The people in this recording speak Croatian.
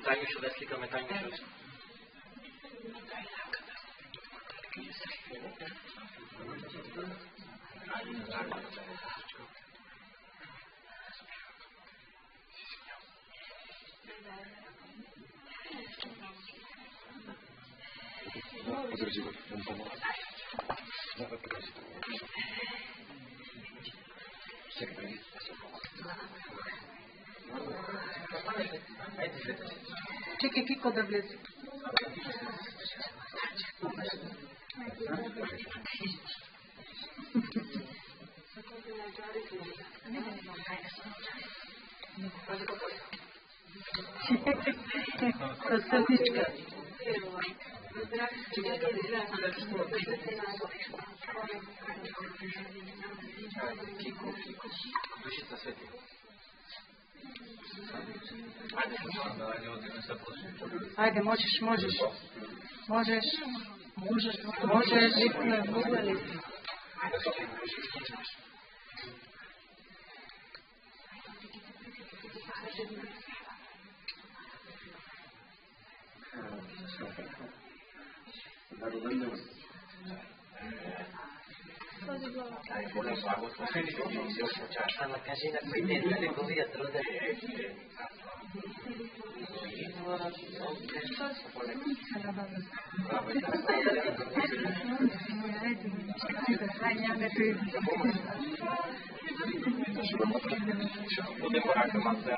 Tanjušu da slikame Tanjušu. Подожди, вот он помог. Давай, подожди. Всех привет, Čekaj, kiko da blizu. Kosovnička. Dušica sveti. Ajde, možeš. Možeš. Alla casina qui dentro le così a trovare. Potevo raccomandare.